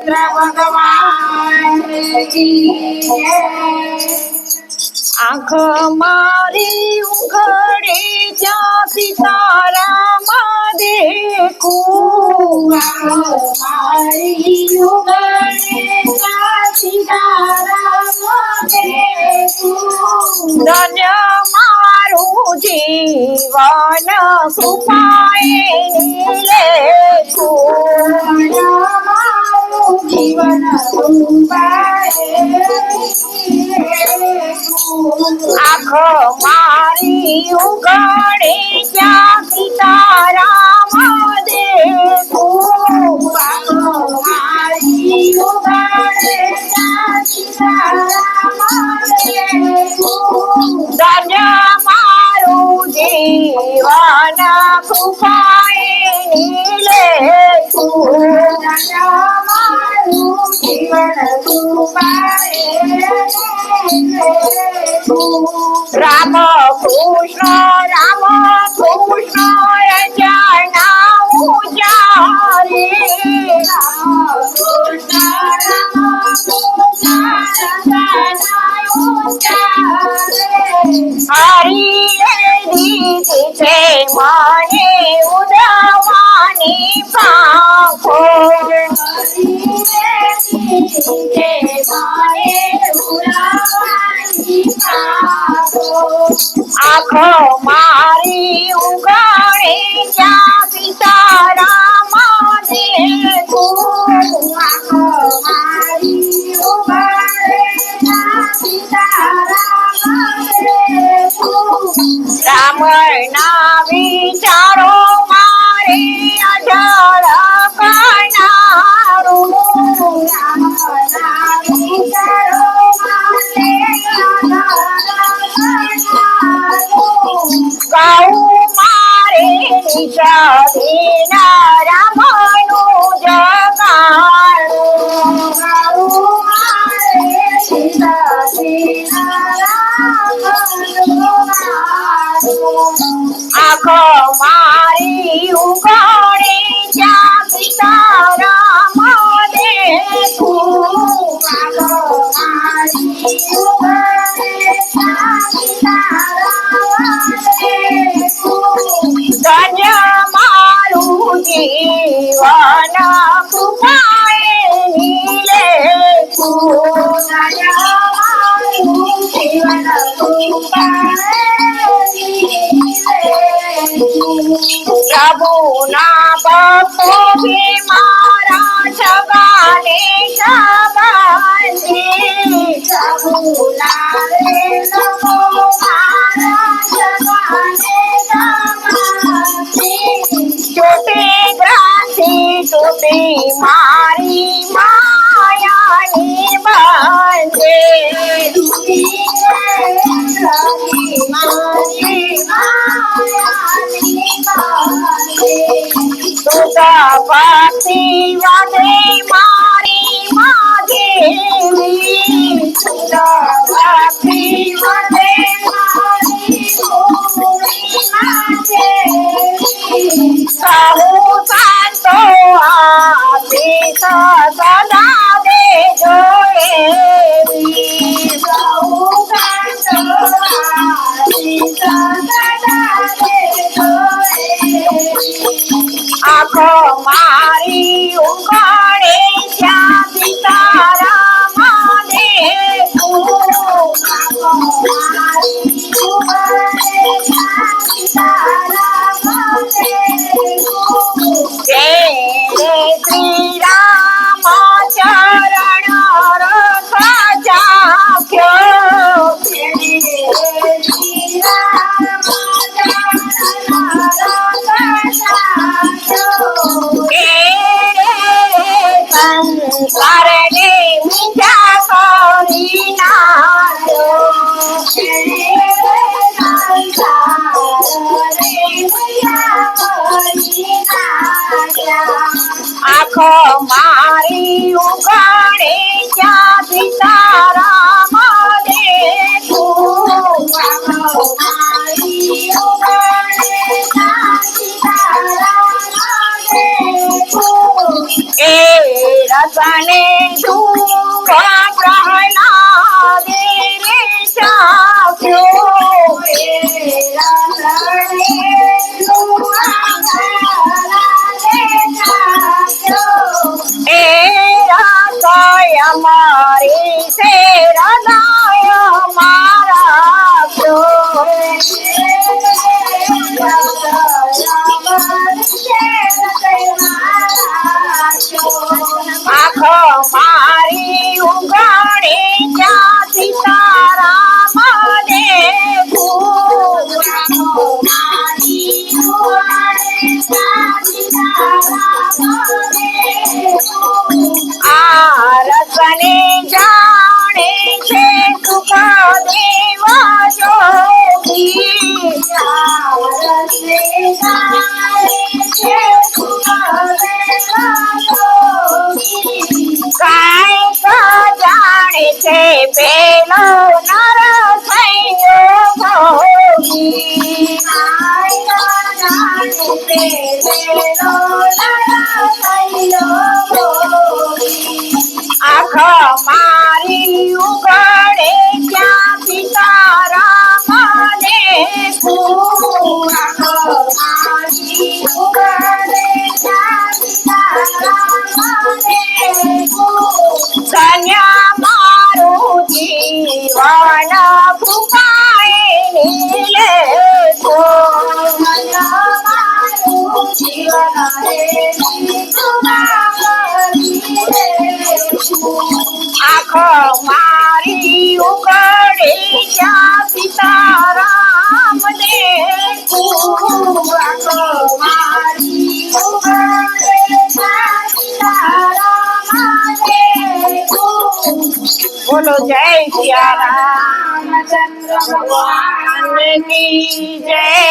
ભગવાન આંખ મારી ઉઘડે જ્યાં સીતારામ દેખું મારી ઉઘડે જ્યાં સીતારામ દેખું ધન્ય મારું જીવન કૃપાએ લેખું જીવન આંખો મારી ઉઘડે ત્યાં સીતારામ દેખું આંખો મારી ઉઘડે ત્યાં સીતારામ દેખું ધન્ય મારું જીવન કૃપાએ લેખું રામ કૃષ્ણ જણાવું ચારે હરિએ દીધી છે મને ઉડાવવાની પાંખો આંખો મારી ઉઘાડે જ્યાં સીતારામ દેખું આંખો મારી ઉઘાડે જ્યાં સીતારામ દેખું રામ ના વિચારો મારે અઢળ કનારું રામ ના વિચારો મારે ગાઉં મારે નિષાદીના રામનું જગાડું ગાઉં મારે નિષાદીના રામનું આંખો મારી ઉઘાડે જ્યાં સીતારામ દેખું આંખો મારી ઉઘાડે જ્યાં સીતારામ દેખું ધન્ય મારું જીવન કૃપાએ લેખું ધન્ય મારું જીવન કૃપાએ પ્રભુના ભક્તો ભી મારા સગાને સંબંધી પ્રભુના લોકો મારા સગાને સંબંધી ચોટે ગ્રાસી ચોટે મારી માયાની બંધે ભક્તિ વધે મારી માગેલી ભક્તિ વધે મારી માગેલી સહુ સંતો આશીષ સદા દેજો એવી સહુ સંતો આશીષ સદા દેજો આંખો મારી ઉઘાડે જ્યાં સીતારામ દેખું આંખો મારી ઉઘાડે જ્યાં સીતારામ દેખું શ્રી રામ ચરણ રસ જાપ્યો શ્રી રામ સંસારને મીઠા કરી નાખ્યો આંખો મારી ઉઘાડે જ્યાં સીતારામ દેખું આંખો મારી ઉઘાડે જ્યાં સીતારામ દેખું રસને જુવા પ્રહલાદે રે ચાખ્યો એ રસય મારી છે હૃદય મારા આખો મારી ઉગાડે ક્યાંથી તારા મને આ રસને જાણે છે સુખ દેવા જોગી કાંઈક જાણે છે પેલો નર થયો ભોગી આખો મારી ઉગડે ક્યાંથી તારા મને કન્યા મારું જીવન ભૂપાએ નીલે આખો મારી ઉગડે ક્યાંથી તારા મને બોલો જય સિયારામ ચંદ્ર ભગવાન કી જય।